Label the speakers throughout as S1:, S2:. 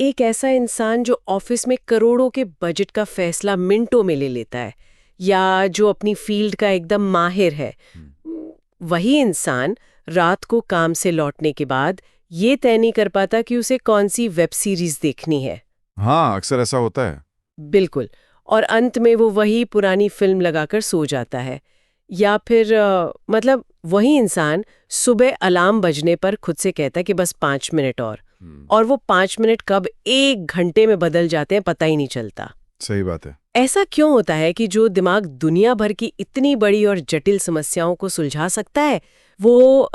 S1: एक ऐसा इंसान जो ऑफिस में करोड़ों के बजट का फैसला मिनटों में ले लेता है, या जो अपनी फील्ड का एकदम माहिर है, वही इंसान रात को काम से लौटने के बाद ये तय नहीं कर पाता कि उसे कौन सी वेब सीरीज देखनी है।
S2: हाँ, अक्सर ऐसा होता है।
S1: बिल्कुल। और अंत में वो वही पुरानी फिल्म लगाकर सो जाता है। या फिर मतलब वही इंसान सुबह अलार्म बजने पर खुद से कहता है कि बस 5 मिनट और वो 5 मिनट कब 1 घंटे में बदल जाते हैं पता ही नहीं चलता।
S2: सही बात है।
S1: ऐसा क्यों होता है कि जो दिमाग दुनिया भर की इतनी बड़ी और जटिल समस्याओं को सुलझा सकता है, वो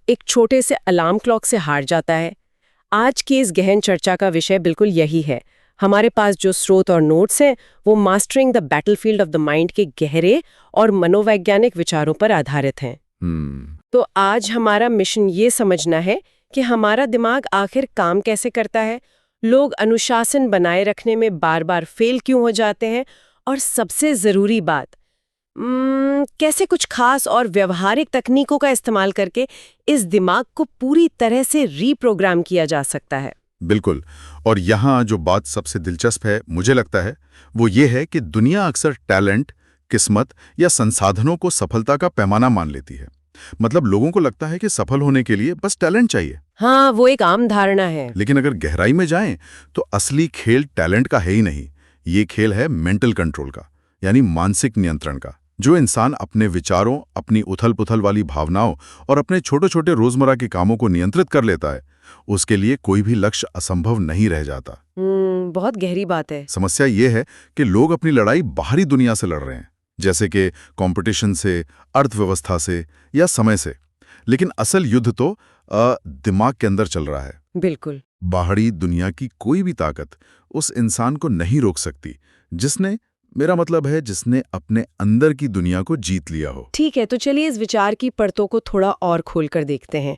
S1: एक छोटे से अलार्म क्लॉक से हार जाता है? आज की इस गहन चर्चा का विषय बिल्कुल यही है। हमारे पास जो स्रोत और नोट्स हैं वो mastering the battlefield of the mind के गहरे और मनोवैज्ञानिक विचारों पर आधारित हैं। तो आज हमारा मिशन ये समझना है कि हमारा दिमाग आखिर काम कैसे करता है, लोग अनुशासन बनाए रखने में बार बार फेल क्यों हो जाते हैं, और सबसे जरूरी बात, कैसे कुछ खास और व्यवहारिक तकनीकों का इस्तेमाल करके इस दिमाग को पूरी तरह से रीप्रोग्राम किया जा सकता है।
S2: बिल्कुल। और यहाँ जो बात सबसे दिलचस्प है मुझे लगता है वो ये है कि दुनिया अक्सर टैलेंट, किस्मत या संसाधनों को सफलता का पैमाना मान लेती है। मतलब लोगों को लगता है कि सफल होने के लिए बस टैलेंट चाहिए।
S1: हाँ, वो एक आम धारणा है।
S2: लेकिन अगर गहराई में जाएं तो असली खेल टैलेंट का है ही नहीं। ये खेल है मेंटल कंट्रोल का, यानी मानसिक नियंत्रण का। जो इंसान अपने विचारों, अपनी उथल-पुथल वाली भावनाओं और अपने छोटे-छोटे रोजमर्रा के कामों को नियंत्रित कर लेता है, उसके लिए कोई भी लक्ष्य असंभव नहीं रह जाता।
S1: बहुत गहरी बात है।
S2: समस्या ये है कि लोग अपनी लड़ाई बाहरी दुनिया से लड़ रहे हैं, जैसे कि कंपटीशन से, अर्थव्यवस्था से या समय से। लेकिन असल युद्ध तो दिमाग के अंदर चल रहा है।
S1: बिल्कुल।
S2: बाहरी दुनिया की कोई भी ताकत उस इंसान को नहीं रोक सकती जिसने अपने अंदर की दुनिया को जीत लिया हो।
S1: ठीक है, तो चलिए इस विचार की परतों को थोड़ा और खोलकर देखते हैं।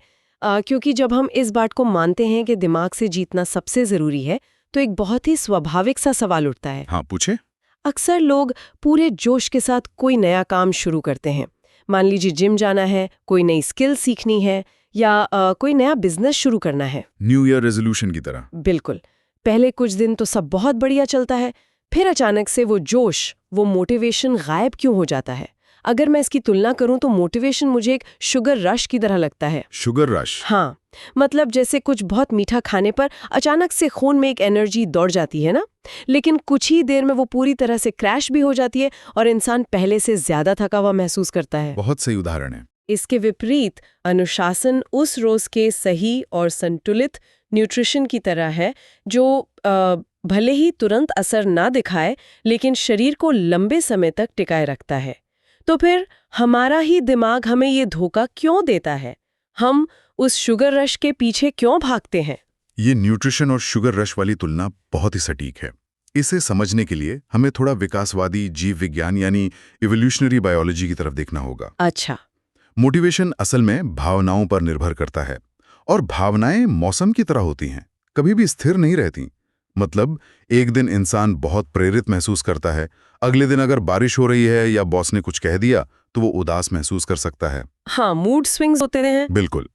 S1: क्योंकि जब हम इस बात को मानते हैं कि दिमाग से जीतना सबसे जरूरी है, तो एक बहुत ही स्वाभाविक सा सवाल उठता है।
S2: हाँ, पूछे।
S1: अक्सर लोग पूरे जोश के साथ कोई नया काम शुरू करते हैं। मान लीजिए जिम जाना है, कोई नई स्किल सीखनी है, या कोई नया बिजनेस शुरू करना है।
S2: न्यू ईयर रेजोल्यूशन की तरह।
S1: बिल्कुल। पहले कुछ दिन तो सब बहुत बढ़िया चलता है, फिर अचानक से वो जोश, वो मोटिवेशन गायब क्यों हो जाता है? अगर मैं इसकी तुलना करूं तो मोटिवेशन मुझे एक शुगर रश की तरह लगता है।
S2: Sugar rush?
S1: हाँ, मतलब जैसे कुछ बहुत मीठा खाने पर अचानक से खून में एक एनर्जी दौड़ जाती है ना, लेकिन कुछ ही देर में वो पूरी तरह से क्रैश भी हो जाती है और इंसान पहले से ज्यादा थका हुआ महसूस करता है।
S2: बहुत सही उदाहरण है।
S1: इसके विपरीत अनुशासन उस रोज के सही और संतुलित न्यूट्रिशन की तरह है, जो भले ही तुरंत असर ना दिखाए लेकिन शरीर को लंबे समय तक टिकाए रखता है। तो फिर हमारा ही दिमाग हमें ये धोखा क्यों देता है? हम उस शुगर रश के पीछे क्यों भागते हैं?
S2: ये न्यूट्रिशन और शुगर रश वाली तुलना बहुत ही सटीक है। इसे समझने के लिए हमें थोड़ा विकासवादी जीव विज्ञान यानी इवोल्यूशनरी बायोलॉजी की तरफ देखना होगा।
S1: अच्छा।
S2: मोटिवेशन असल में भावनाओं पर निर्भर करता है, और भावनाएं मौसम की तरह होती हैं, कभी भी स्थिर नहीं रहती। मतलब एक दिन इंसान बहुत प्रेरित महसूस करता है, अगले दिन अगर बारिश हो रही है या बॉस ने कुछ कह दिया तो वो उदास महसूस कर सकता है।
S1: हाँ, मूड स्विंग्स होते हैं।
S2: बिल्कुल।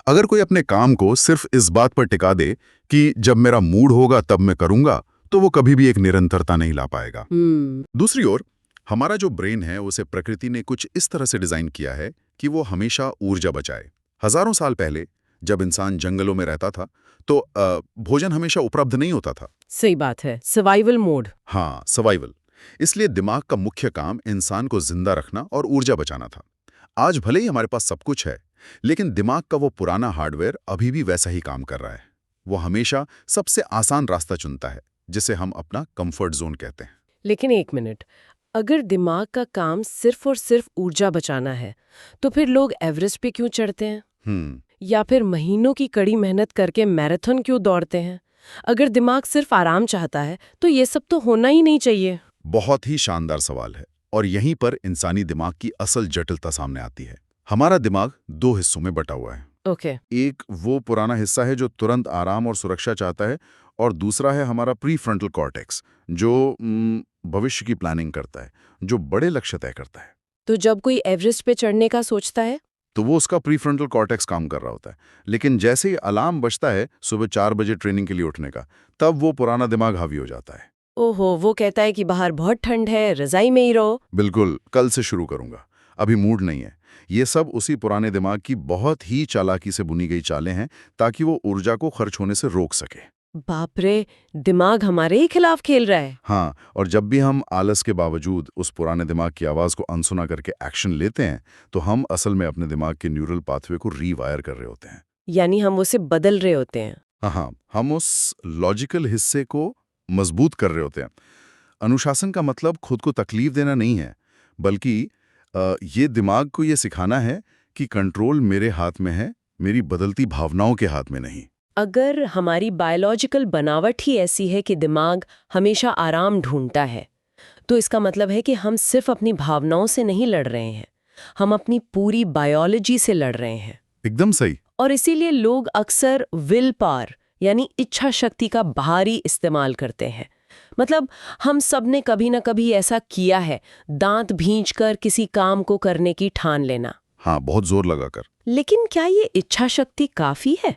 S2: अगर कोई अपने काम को सिर्फ इस बात पर टिका दे कि जब मेरा मूड होगा तब मैं करूंगा, तो वो कभी भी एक निरंतरता नहीं ला पाएगा। दूसरी ओर हमारा जो ब्रेन है उसे प्रकृति ने कुछ इस तरह से डिजाइन किया है कि वो हमेशा ऊर्जा बचाए। हजारों साल पहले जब इंसान जंगलों में रहता था तो भोजन हमेशा उपलब्ध नहीं होता था।
S1: सही बात है, सर्वाइवल मोड।
S2: हाँ, सर्वाइवल। इसलिए दिमाग का मुख्य काम इंसान को जिंदा रखना और ऊर्जा बचाना था। आज भले ही हमारे पास सब कुछ है, लेकिन दिमाग का वो पुराना हार्डवेयर अभी भी वैसा ही काम कर रहा है। वो हमेशा सबसे आसान रास्ता चुनता है, जिसे हम अपना कंफर्ट जोन कहते हैं।
S1: लेकिन एक मिनट, अगर दिमाग का काम सिर्फ और सिर्फ ऊर्जा बचाना है, तो फिर लोग एवरेस्ट पे क्यों चढ़ते हैं? या फिर महीनों की कड़ी मेहनत करके मैराथन क्यों दौड़ते हैं? अगर दिमाग सिर्फ आराम चाहता है तो ये सब तो होना ही नहीं चाहिए।
S2: बहुत ही शानदार सवाल है, और यहीं पर इंसानी दिमाग की असल जटिलता सामने आती है। हमारा दिमाग दो हिस्सों में बटा हुआ है।
S1: ओके।
S2: एक वो पुराना हिस्सा है जो तुरंत आराम और सुरक्षा चाहता है, और दूसरा है हमारा प्रीफ्रंटल कॉर्टेक्स, जो भविष्य की प्लानिंग करता है, जो बड़े लक्ष्य तय करता है।
S1: तो जब कोई एवरेस्ट पे चढ़ने का सोचता है
S2: तो वो उसका प्रीफ्रंटल कॉर्टेक्स काम कर रहा होता है। लेकिन जैसे ही अलार्म बजता है सुबह 4 बजे ट्रेनिंग के लिए उठने का, तब वो पुराना दिमाग हावी हो जाता है।
S1: ओहो, वो कहता है कि बाहर बहुत ठंड है, रजाई में ही रहो।
S2: बिल्कुल, कल से शुरू करूंगा, अभी मूड नहीं है। ये सब उसी पुराने दिमाग की बहुत ही चालाकी से बुनी गई चालें हैं ताकि वो ऊर्जा को खर्च होने से रोक सके।
S1: बाप रे, दिमाग हमारे ही खिलाफ खेल रहा है।
S2: हाँ, और जब भी हम आलस के बावजूद उस पुराने दिमाग की आवाज़ को अनसुना करके एक्शन लेते हैं, तो हम असल में अपने दिमाग के न्यूरल पाथवे को रीवायर कर रहे होते हैं।
S1: यानी हम उसे बदल रहे होते हैं।
S2: हाँ, हम उस लॉजिकल हिस्से को मजबूत कर रहे होते हैं। अनुशासन का मतलब खुद को तकलीफ देना नहीं है, बल्कि ये दिमाग को ये सिखाना है कि कंट्रोल मेरे हाथ में है, मेरी बदलती भावनाओं के हाथ में नहीं।
S1: अगर हमारी बायोलॉजिकल बनावट ही ऐसी है कि दिमाग हमेशा आराम ढूंढता है, तो इसका मतलब है कि हम सिर्फ अपनी भावनाओं से नहीं लड़ रहे हैं, हम अपनी पूरी बायोलॉजी से लड़ रहे हैं।
S2: एकदम सही।
S1: और इसीलिए लोग अक्सर विल पावर यानी इच्छा शक्ति का बाहरी इस्तेमाल करते हैं। मतलब हम सब ने कभी ना कभी ऐसा किया है, दांत भींचकर किसी काम को करने की ठान लेना।
S2: हाँ, बहुत जोर लगाकर।
S1: लेकिन क्या ये इच्छा शक्ति काफी है?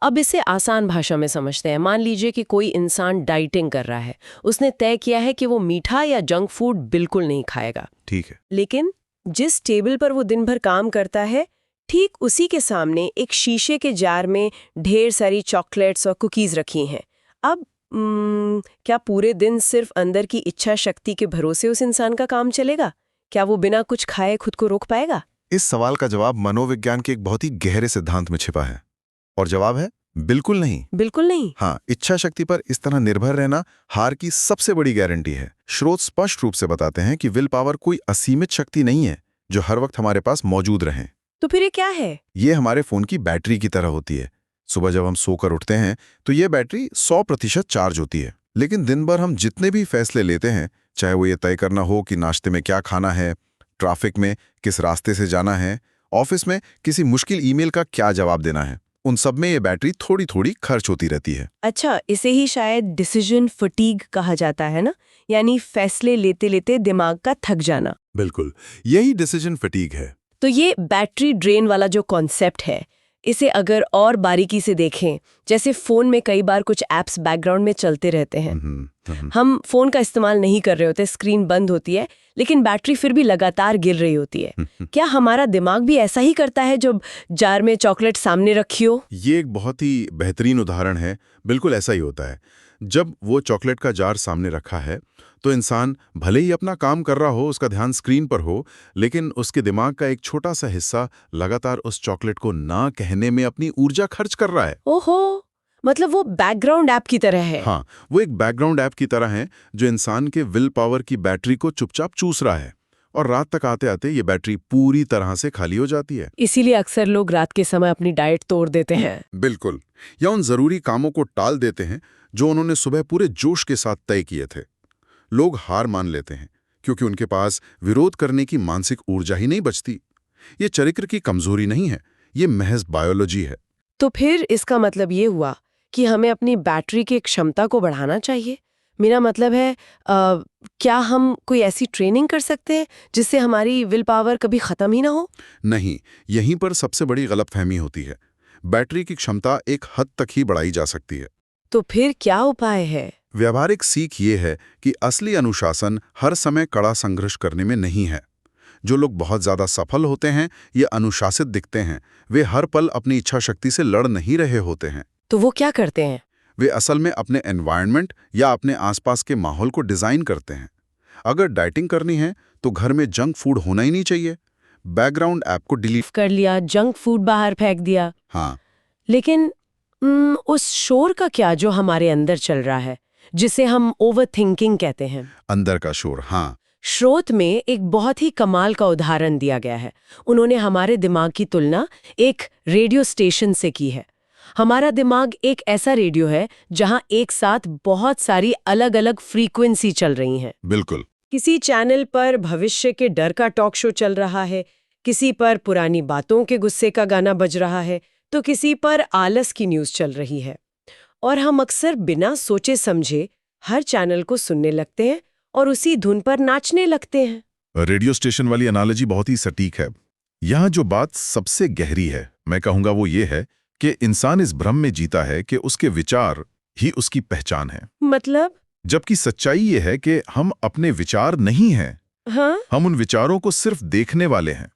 S1: अब इसे आसान भाषा में समझते हैं। मान लीजिए कि कोई इंसान डाइटिंग कर रहा है, उसने तय किया है कि वो मीठा या जंक फूड बिल्कुल नहीं खाएगा।
S2: ठीक है।
S1: लेकिन जिस टेबल पर वो दिन भर काम करता है, ठीक उसी के सामने एक शीशे के जार में ढेर सारी चॉकलेट्स और कुकीज रखी हैं। अब क्या पूरे दिन सिर्फ अंदर की इच्छा शक्ति के भरोसे उस इंसान का काम चलेगा? क्या वो बिना कुछ खाए खुद को रोक पाएगा?
S3: इस सवाल का जवाब मनोविज्ञान के एक बहुत ही गहरे सिद्धांत में छिपा है, और जवाब है बिल्कुल नहीं।
S1: बिल्कुल नहीं।
S3: हाँ, इच्छा शक्ति पर इस तरह निर्भर रहना हार की सबसे बड़ी गारंटी है। स्रोत स्पष्ट रूप से बताते हैं कि विल पावर कोई असीमित शक्ति नहीं है जो हर वक्त हमारे पास मौजूद रहे।
S1: तो फिर ये क्या है?
S3: ये हमारे फोन की बैटरी की तरह होती है। सुबह जब हम सोकर उठते हैं तो ये बैटरी 100% चार्ज होती है, लेकिन दिन भर हम जितने भी फैसले लेते हैं, चाहे वो ये तय करना हो कि नाश्ते में क्या खाना है, ट्रैफिक में किस रास्ते से जाना है, ऑफिस में किसी मुश्किल ईमेल का क्या जवाब देना है, उन सब में ये बैटरी थोड़ी थोड़ी खर्च होती रहती है।
S1: अच्छा, इसे ही शायद डिसीजन फटीग कहा जाता है ना, यानी फैसले लेते लेते दिमाग का थक जाना।
S3: बिल्कुल, यही डिसीजन फटीग है।
S1: तो ये बैटरी ड्रेन वाला जो कॉन्सेप्ट है, इसे अगर और बारीकी से देखें, जैसे फोन में कई बार कुछ ऐप्स बैकग्राउंड में चलते रहते हैं, हम फोन का इस्तेमाल नहीं कर रहे होते, स्क्रीन बंद होती है, लेकिन बैटरी फिर भी लगातार गिर रही होती है। क्या हमारा दिमाग भी ऐसा ही करता है जब जार में चॉकलेट सामने रखी हो?
S2: ये एक बहुत ही बेहतरीन उदाहरण है। बिल्कुल ऐसा ही होता है। जब वो चॉकलेट का जार सामने रखा है तो इंसान भले ही अपना काम कर रहा हो, उसका ध्यान स्क्रीन पर हो, लेकिन उसके दिमाग का एक छोटा सा हिस्सा लगातार उस चॉकलेट को ना कहने में अपनी ऊर्जा खर्च कर रहा है।
S1: ओहो, मतलब वो बैकग्राउंड ऐप की तरह है।
S2: हाँ, वो एक बैकग्राउंड ऐप की तरह है जो इंसान के विल पावर की बैटरी को चुपचाप चूस रहा है, और रात तक आते आते ये बैटरी पूरी तरह से खाली हो जाती है।
S1: इसीलिए अक्सर लोग रात के समय अपनी डाइट तोड़ देते हैं।
S2: बिल्कुल, या उन जरूरी कामों को टाल देते हैं जो उन्होंने सुबह पूरे जोश के साथ तय किए थे। लोग हार मान लेते हैं क्योंकि उनके पास विरोध करने की मानसिक ऊर्जा ही नहीं बचती। ये चरित्र की कमजोरी नहीं है, ये महज बायोलॉजी है।
S1: तो फिर इसका मतलब ये हुआ कि हमें अपनी बैटरी की क्षमता को बढ़ाना चाहिए। मेरा मतलब है, क्या हम कोई ऐसी ट्रेनिंग कर सकते हैं जिससे हमारी विल पावर कभी खत्म ही ना हो?
S2: नहीं, यहीं पर सबसे बड़ी गलतफहमी होती है। बैटरी की क्षमता एक हद तक ही बढ़ाई जा सकती है।
S1: तो फिर क्या उपाय है?
S2: व्यावहारिक सीख ये है कि असली अनुशासन हर समय कड़ा संघर्ष करने में नहीं है। जो लोग बहुत ज्यादा सफल होते हैं या अनुशासित दिखते हैं, वे हर पल अपनी इच्छा शक्ति से लड़ नहीं रहे होते हैं।
S1: तो वो क्या करते हैं?
S2: वे असल में अपने एनवायरनमेंट या अपने आसपास के माहौल को डिजाइन करते हैं। अगर डाइटिंग करनी है तो घर में जंक फूड होना ही नहीं चाहिए। बैकग्राउंड ऐप को डिलीट
S1: कर लिया, जंक फूड बाहर फेंक दिया।
S2: हाँ,
S1: लेकिन उस शोर का क्या जो हमारे अंदर चल रहा है, जिसे हम ओवरथिंकिंग कहते हैं?
S2: अंदर का शोर। हाँ,
S1: स्रोत में एक बहुत ही कमाल का उदाहरण दिया गया है। उन्होंने हमारे दिमाग की तुलना एक रेडियो स्टेशन से की है। हमारा दिमाग एक ऐसा रेडियो है जहां एक साथ बहुत सारी अलग अलग फ्रीक्वेंसी चल रही हैं।
S2: बिल्कुल।
S1: किसी चैनल पर भविष्य के डर का टॉक शो चल रहा है, किसी पर पुरानी बातों के गुस्से का गाना बज रहा है, तो किसी पर आलस की न्यूज़ चल रही है। और हम अक्सर बिना सोचे समझे हर चैनल को सुनने लगते हैं और उसी धुन पर नाचने लगते हैं।
S2: रेडियो स्टेशन वाली एनालॉजी बहुत ही सटीक है। यहाँ जो बात सबसे गहरी है, मैं कहूँगा वो ये है कि इंसान इस भ्रम में जीता है कि उसके विचार ही उसकी पहचान है,
S1: मतलब?
S2: जबकि सच्चाई ये है कि हम अपने विचार नहीं हैं।
S1: हाँ?
S2: हम उन विचारों को सिर्फ देखने वाले हैं।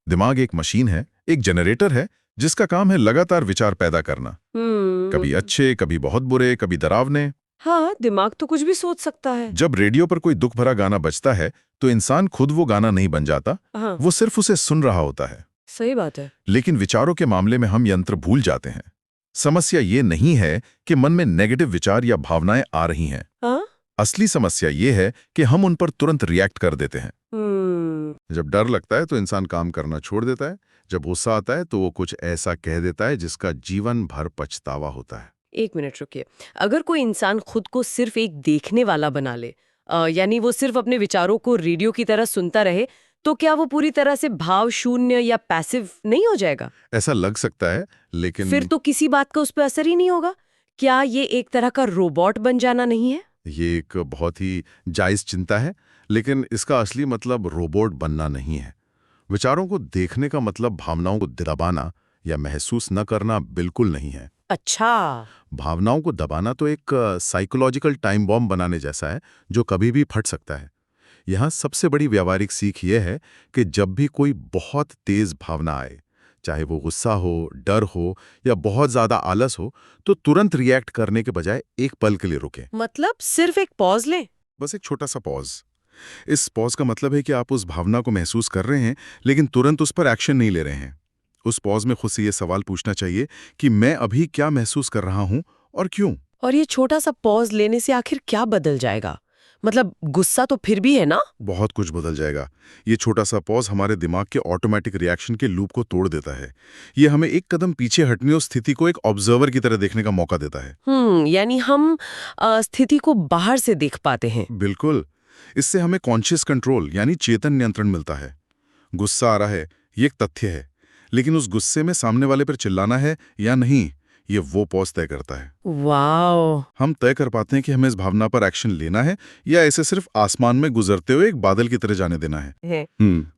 S2: दिमाग एक मशीन है, एक जनरेटर है, जिसका काम है लगातार विचार पैदा करना। कभी अच्छे, कभी बहुत बुरे, कभी डरावने।
S1: हाँ, दिमाग तो कुछ भी सोच सकता है।
S2: जब रेडियो पर कोई दुख भरा गाना बजता है तो इंसान खुद वो गाना नहीं बन जाता,
S1: हाँ,
S2: वो सिर्फ उसे सुन रहा होता है।
S1: सही बात है।
S2: लेकिन विचारों के मामले में हम यंत्र भूल जाते हैं। समस्या ये नहीं है कि मन में नेगेटिव विचार या भावनाएं आ रही हैं।
S1: हाँ?
S2: असली समस्या ये है कि हम उन पर तुरंत रिएक्ट कर देते हैं। जब डर लगता है तो इंसान काम करना छोड़ देता है। जब गुस्सा आता है तो वो कुछ ऐसा कह देता है जिसका जीवन भर पछतावा होता है।
S1: एक मिनट रुकिए। अगर कोई इंसान खुद को सिर्फ एक देखने वाला बना ले, यानी वो सिर्फ अपने विचारों को रेडियो की तरह सुनता रहे, तो क्या वो पूरी तरह से भाव शून्य या पैसिव नहीं हो जाएगा?
S2: ऐसा लग सकता है, लेकिन
S1: फिर तो किसी बात का उस पर असर ही नहीं होगा। क्या ये एक तरह का रोबोट बन जाना नहीं है?
S2: ये एक बहुत ही जायज चिंता है, लेकिन इसका असली मतलब रोबोट बनना नहीं है। विचारों को देखने का मतलब भावनाओं को दबाना या महसूस न करना बिल्कुल नहीं है।
S1: अच्छा।
S2: भावनाओं को दबाना तो एक साइकोलॉजिकल टाइम बॉम्ब बनाने जैसा है, जो कभी भी फट सकता है। यहाँ सबसे बड़ी व्यावहारिक सीख यह है कि जब भी कोई बहुत तेज भावना आए, चाहे वो गुस्सा हो, डर हो या बहुत ज्यादा आलस हो, तो तुरंत रिएक्ट करने के बजाय एक पल के लिए रुकें।
S1: मतलब सिर्फ एक पॉज लें?
S2: बस एक छोटा सा पॉज। इस पॉज का मतलब है कि आप उस भावना को महसूस कर रहे हैं, लेकिन तुरंत उस पर एक्शन नहीं ले रहे हैं। उस पॉज में खुद से ये सवाल पूछना चाहिए कि मैं अभी क्या महसूस कर रहा हूं और क्यों।
S1: और ये छोटा सा पॉज लेने से आखिर क्या बदल जाएगा? मतलब गुस्सा तो फिर भी है ना?
S2: बहुत कुछ बदल जाएगा। ये छोटा सा पॉज हमारे दिमाग के ऑटोमेटिक रिएक्शन के लूप को तोड़ देता है। ये हमें एक कदम पीछे हटने और स्थिति को एक ऑब्जर्वर की तरह देखने का मौका देता है।
S1: यानी हम स्थिति को बाहर से देख पाते हैं।
S2: बिल्कुल। इससे हमें कॉन्शियस कंट्रोल यानी चेतन नियंत्रण मिलता है। गुस्सा आ रहा है, ये एक तथ्य है, लेकिन उस गुस्से में सामने वाले पर चिल्लाना है या नहीं, ये वो पॉज तय करता है।
S1: वाओ!
S2: हम तय कर पाते हैं कि हमें इस भावना पर एक्शन लेना है या इसे सिर्फ आसमान में गुजरते हुए एक बादल की तरह जाने देना है।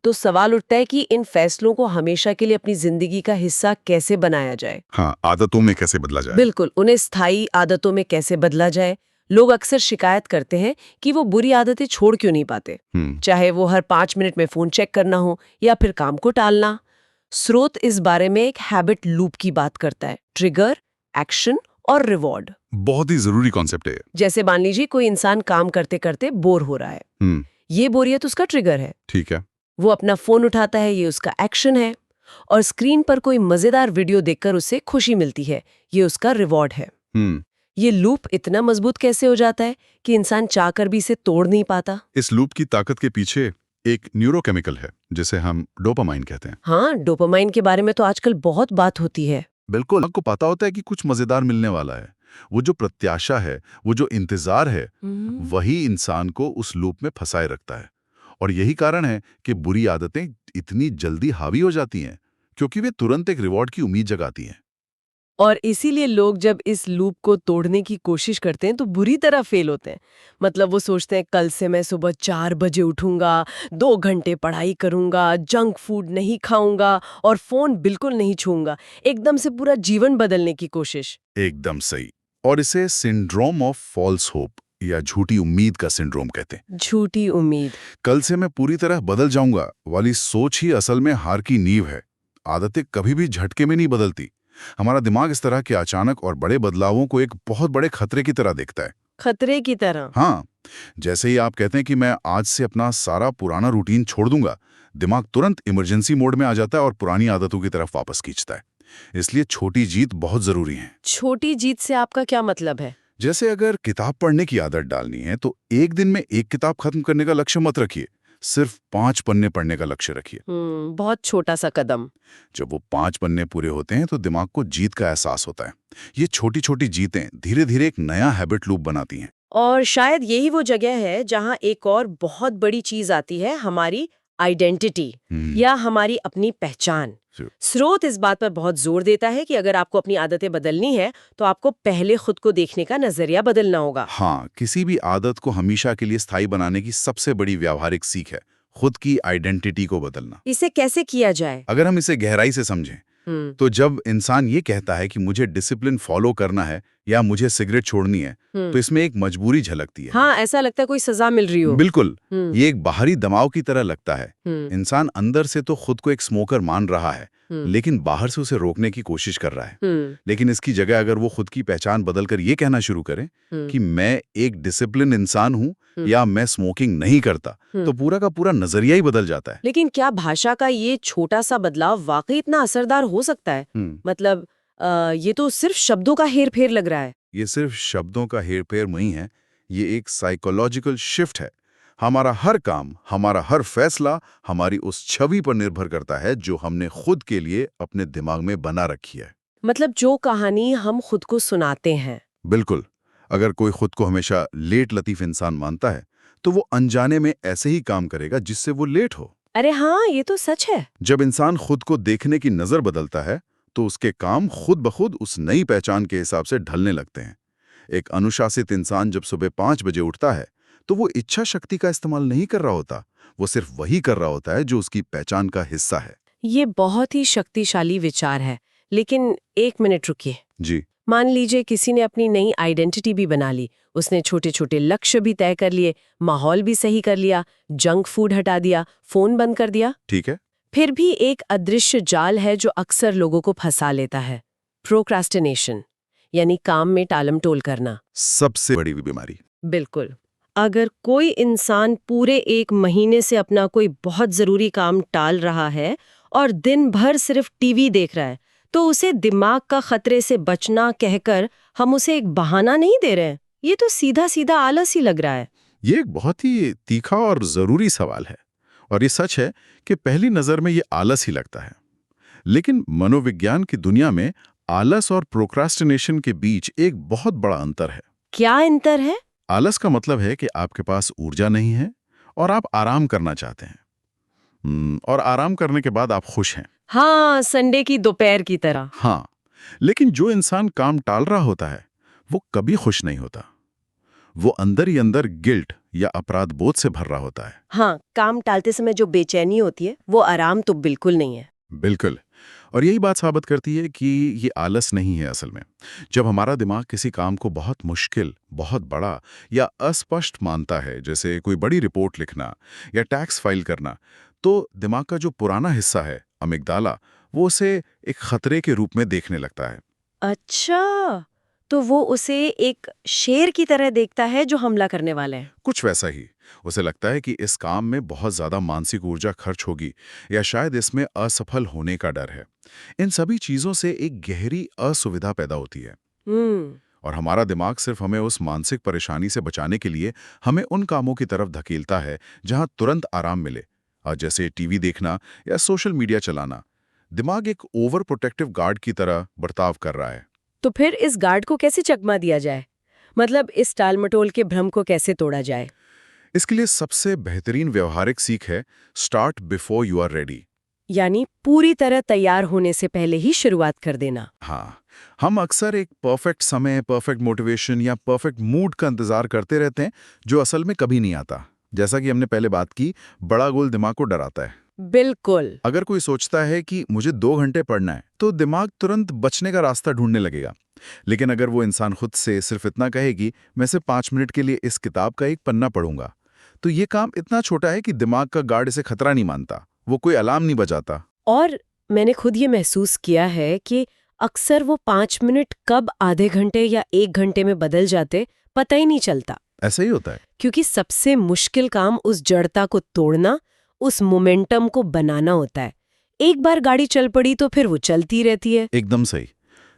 S1: तो सवाल उठता है कि इन फैसलों को हमेशा के लिए अपनी जिंदगी का हिस्सा कैसे बनाया जाए?
S2: हाँ, आदतों में कैसे बदला जाए।
S1: बिल्कुल, उन्हें स्थायी आदतों में कैसे बदला जाए। लोग अक्सर शिकायत करते हैं कि वो बुरी आदतें छोड़ क्यों नहीं पाते, चाहे वो हर 5 मिनट में फोन चेक करना हो या फिर काम को टालना। स्रोत इस बारे में एक हैबिट लूप की बात करता है, ट्रिगर, एक्शन और रिवॉर्ड।
S2: बहुत ही जरूरी कॉन्सेप्ट है।
S1: जैसे मान लीजिए कोई इंसान काम करते करते बोर हो रहा है, ये बोरियत उसका ट्रिगर है।
S2: ठीक है।
S1: वो अपना फोन उठाता है, ये उसका एक्शन है। और स्क्रीन पर कोई मजेदार वीडियो देखकर उसे खुशी मिलती है, ये उसका रिवॉर्ड है। ये लूप इतना मजबूत कैसे हो जाता है कि इंसान चाहकर भी इसे तोड़ नहीं पाता?
S2: इस लूप की ताकत के पीछे एक न्यूरोकेमिकल है जिसे हम डोपामाइन कहते हैं।
S1: हाँ, डोपामाइन के बारे में तो आजकल बहुत बात होती है।
S2: बिल्कुल, आपको पता होता है कि कुछ मजेदार मिलने वाला है। वो जो प्रत्याशा है, वो जो इंतजार है, वही इंसान को उस लूप में फंसाए रखता है। और यही कारण है कि बुरी आदतें इतनी जल्दी हावी हो जाती हैं, क्योंकि वे तुरंत एक रिवॉर्ड की उम्मीद जगाती हैं।
S1: और इसीलिए लोग जब इस लूप को तोड़ने की कोशिश करते हैं तो बुरी तरह फेल होते हैं। मतलब वो सोचते हैं कल से मैं सुबह 4 बजे उठूंगा, 2 घंटे पढ़ाई करूंगा, जंक फूड नहीं खाऊंगा और फोन बिल्कुल नहीं छूंगा। एकदम से पूरा जीवन बदलने की कोशिश।
S2: एकदम सही। और इसे सिंड्रोम ऑफ फॉल्स होप या झूठी उम्मीद का सिंड्रोम कहते हैं।
S1: झूठी उम्मीद।
S2: कल से मैं पूरी तरह बदल जाऊंगा वाली सोच ही असल में हार की नींव है। आदतें कभी भी झटके में नहीं बदलती। हमारा दिमाग इस तरह के अचानक और बड़े बदलावों को एक बहुत बड़े खतरे की तरह देखता है।
S1: खतरे की तरह?
S2: हाँ, जैसे ही आप कहते हैं कि मैं आज से अपना सारा पुराना रूटीन छोड़ दूंगा, दिमाग तुरंत इमरजेंसी मोड में आ जाता है और पुरानी आदतों की तरफ वापस खींचता है। इसलिए छोटी जीत बहुत जरूरी है।
S1: छोटी जीत से आपका क्या मतलब है?
S2: जैसे अगर किताब पढ़ने की आदत डालनी है तो एक दिन में एक किताब खत्म करने का लक्ष्य मत रखिए, सिर्फ 5 पन्ने पढ़ने का लक्ष्य रखिए।
S1: बहुत छोटा सा कदम।
S2: जब वो 5 पन्ने पूरे होते हैं तो दिमाग को जीत का एहसास होता है। ये छोटी छोटी जीतें धीरे धीरे एक नया हैबिट लूप बनाती हैं।
S1: और शायद यही वो जगह है जहां एक और बहुत बड़ी चीज आती है, हमारी आइडेंटिटी या हमारी अपनी पहचान। स्रोत इस बात पर बहुत जोर देता है कि अगर आपको अपनी आदतें बदलनी है तो आपको पहले खुद को देखने का नजरिया बदलना होगा।
S2: हाँ, किसी भी आदत को हमेशा के लिए स्थायी बनाने की सबसे बड़ी व्यावहारिक सीख है खुद की आइडेंटिटी को बदलना।
S1: इसे कैसे किया जाए?
S2: अगर हम इसे गहराई से समझें तो जब इंसान ये कहता है कि मुझे डिसिप्लिन फॉलो करना है या मुझे सिगरेट छोड़नी है, तो इसमें एक मजबूरी झलकती है।
S1: हाँ, ऐसा लगता है कोई सजा मिल रही हो।
S2: बिल्कुल, ये एक बाहरी दबाव की तरह लगता है।
S1: इंसान
S2: अंदर से तो खुद को एक स्मोकर मान रहा है, लेकिन बाहर से उसे रोकने की कोशिश कर रहा है। लेकिन इसकी जगह अगर वो खुद की पहचान बदलकर ये कहना शुरू करे कि मैं एक डिसिप्लिन इंसान हूँ या मैं स्मोकिंग नहीं करता, तो पूरा का पूरा नजरिया ही बदल जाता है।
S1: लेकिन क्या भाषा का ये छोटा सा बदलाव वाकई इतना असरदार हो सकता है? मतलब ये तो सिर्फ शब्दों का हेरफेर लग रहा है।
S2: ये सिर्फ शब्दों का हेरफेर नहीं है, ये एक साइकोलॉजिकल शिफ्ट है। हमारा हर काम, हमारा हर फैसला हमारी उस छवि पर निर्भर करता है जो हमने खुद के लिए अपने दिमाग में बना रखी है।
S1: मतलब जो कहानी हम खुद को सुनाते हैं।
S2: बिल्कुल। अगर कोई खुद को हमेशा लेट लतीफ इंसान मानता है, तो वो अनजाने में ऐसे ही काम करेगा जिससे वो लेट हो।
S1: अरे हाँ, ये तो सच है।
S2: जब इंसान खुद को देखने की नजर बदलता है, तो उसके काम खुद ब खुद उस नई पहचान के हिसाब से ढलने लगते हैं। एक अनुशासित इंसान जब सुबह 5 बजे उठता है, तो वो इच्छा शक्ति का इस्तेमाल नहीं कर रहा होता, वो सिर्फ वही कर रहा होता है जो उसकी पहचान का हिस्सा है।
S1: ये बहुत ही शक्तिशाली विचार है। लेकिन एक मिनट रुकिए।
S2: जी।
S1: मान लीजिए किसी ने अपनी नई आइडेंटिटी भी बना ली, उसने छोटे छोटे लक्ष्य भी तय कर लिए, माहौल भी सही कर लिया, जंक फूड हटा दिया, फोन बंद कर दिया।
S2: ठीक है।
S1: फिर भी एक अदृश्य जाल है जो अक्सर लोगों को फंसा लेता है, प्रोक्रास्टिनेशन, यानी काम में टालमटोल करना।
S2: सबसे बड़ी बीमारी।
S1: बिल्कुल। अगर कोई इंसान पूरे 1 महीने से अपना कोई बहुत जरूरी काम टाल रहा है और दिन भर सिर्फ टीवी देख रहा है, तो उसे दिमाग का खतरे से बचना कहकर हम उसे एक बहाना नहीं दे रहे हैं। ये तो सीधा सीधा आलस ही लग रहा है।
S2: ये एक बहुत ही तीखा और जरूरी सवाल है, और ये सच है कि पहली नजर में ये आलस ही लगता है। लेकिन मनोविज्ञान की दुनिया में आलस और प्रोक्रास्टिनेशन के बीच एक बहुत बड़ा अंतर है।
S1: क्या अंतर है?
S2: आलस का मतलब है कि आपके पास ऊर्जा नहीं है और आप आराम करना चाहते हैं, और आराम करने के बाद आप खुश हैं।
S1: हाँ, संडे की दोपहर की तरह।
S2: हाँ, लेकिन जो इंसान काम टाल रहा होता है, वो कभी खुश नहीं होता। वो अंदर ही अंदर गिल्ट या अपराध बोध से भर रहा होता है।
S1: हाँ, काम टालते समय जो बेचैनी होती है, वो आराम तो बिल्कुल नहीं है।
S2: बिल्कुल। और यही बात साबित करती है कि ये आलस नहीं है असल में। जब हमारा दिमाग किसी काम को बहुत मुश्किल, बहुत बड़ा या अस्पष्ट मानता है, जैसे कोई बड़ी रिपोर्ट लिखना या टैक्स फाइल करना, तो दिमाग का जो पुराना हिस्सा है, अमिगडाला, वो उसे एक खतरे के रूप में देखने लगता है।
S1: अच्छा, तो वो उसे एक शेर की तरह देखता है जो हमला करने वाला है।
S2: कुछ वैसा ही। उसे लगता है कि इस काम में बहुत ज्यादा मानसिक ऊर्जा खर्च होगी, या शायद इसमें असफल होने का डर है। इन सभी चीजों से एक गहरी असुविधा पैदा होती है। और हमारा दिमाग सिर्फ हमें उस मानसिक परेशानी से बचाने के लिए हमें उन कामों की तरफ धकेलता है जहां तुरंत आराम मिले, जैसे टीवी देखना या सोशल मीडिया चलाना। दिमाग एक ओवर प्रोटेक्टिव गार्ड की तरह बर्ताव कर रहा है।
S1: तो फिर इस गार्ड को कैसे चकमा दिया जाए? मतलब इस टालमटोल के भ्रम को कैसे तोड़ा जाए?
S2: इसके लिए सबसे बेहतरीन व्यवहारिक सीख है start before you are ready.
S1: यानी पूरी तरह तैयार होने से पहले ही शुरुआत कर देना।
S2: हाँ, हम अक्सर एक परफेक्ट समय, परफेक्ट मोटिवेशन या परफेक्ट मूड का इंतजार करते रहते हैं, जो असल में कभी नहीं आता। जैसा कि हमने पहले बात की, बड़ा गोल दिमाग को डराता है।
S1: बिल्कुल।
S2: अगर कोई सोचता है कि मुझे 2 घंटे पढ़ना है, तो दिमाग तुरंत बचने का रास्ता ढूंढने लगेगा। लेकिन अगर वो इंसान खुद से सिर्फ इतना कहे कि मैं सिर्फ 5 मिनट के लिए इस किताब का एक पन्ना पढ़ूंगा, तो ये काम इतना छोटा है कि दिमाग का गार्ड इसे खतरा नहीं मानता, वो कोई अलार्म नहीं बजाता।
S1: और मैंने खुद ये महसूस किया है कि अक्सर वो 5 मिनट कब आधे घंटे या 1 घंटे में बदल जाते पता ही नहीं चलता।
S2: ऐसा ही होता है।
S1: क्योंकि सबसे मुश्किल काम उस जड़ता को तोड़ना, उस मोमेंटम को बनाना होता है। एक बार गाड़ी चल पड़ी तो फिर वो चलती रहती है।
S2: एकदम सही।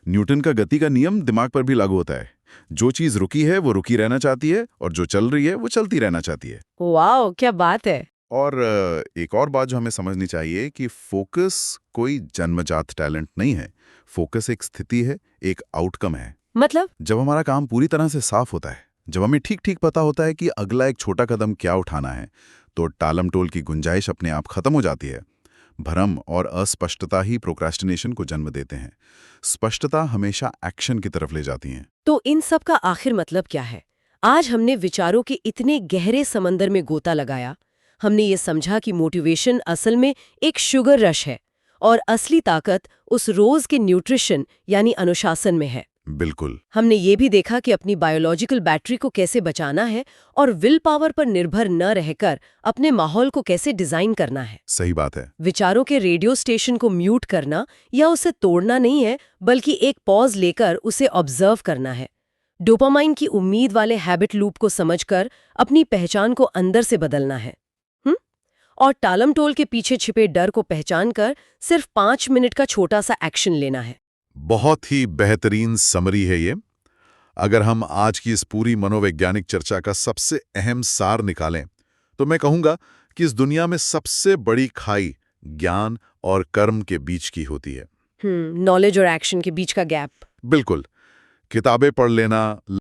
S2: न्यूटन का गति का नियम दिमाग पर भी लागू होता है। जो चीज रुकी है वो रुकी रहना चाहती है, और जो चल रही है वो चलती रहना चाहती है।
S1: वाह, क्या बात है।
S2: और एक और बात जो हमें समझनी चाहिए कि फोकस कोई जन्मजात टैलेंट नहीं है। फोकस एक स्थिति है, एक आउटकम है।
S1: मतलब
S2: जब हमारा काम पूरी तरह से साफ होता है, जब हमें ठीक ठीक पता होता है कि अगला एक छोटा कदम क्या उठाना है, तो टालमटोल की गुंजाइश अपने आप खत्म हो जाती है। भ्रम और अस्पष्टता ही प्रोक्रास्टिनेशन को जन्म देते हैं। स्पष्टता हमेशा एक्शन की तरफ ले जाती है।
S1: तो इन सब का आखिर मतलब क्या है? आज हमने विचारों के इतने गहरे समंदर में गोता लगाया, हमने ये समझा कि मोटिवेशन असल में एक शुगर रश है और असली ताकत उस रोज के न्यूट्रिशन यानी अनुशासन में है।
S2: बिल्कुल।
S1: हमने ये भी देखा कि अपनी बायोलॉजिकल बैटरी को कैसे बचाना है और विल पावर पर निर्भर न रहकर अपने माहौल को कैसे डिजाइन करना है।
S2: सही बात है।
S1: विचारों के रेडियो स्टेशन को म्यूट करना या उसे तोड़ना नहीं है, बल्कि एक पॉज लेकर उसे ऑब्जर्व करना है। डोपामाइन की उम्मीद वाले हैबिट लूप को समझकर अपनी पहचान को अंदर से बदलना है। और टालमटोल के पीछे छिपे डर को पहचानकर सिर्फ 5 मिनट का छोटा सा एक्शन लेना है।
S2: बहुत ही बेहतरीन समरी है ये। अगर हम आज की इस पूरी मनोवैज्ञानिक चर्चा का सबसे अहम सार निकालें तो मैं कहूँगा कि इस दुनिया में सबसे बड़ी खाई ज्ञान और कर्म के बीच की होती है।
S1: नॉलेज और एक्शन के बीच का गैप।
S2: बिल्कुल। किताबें पढ़ लेना,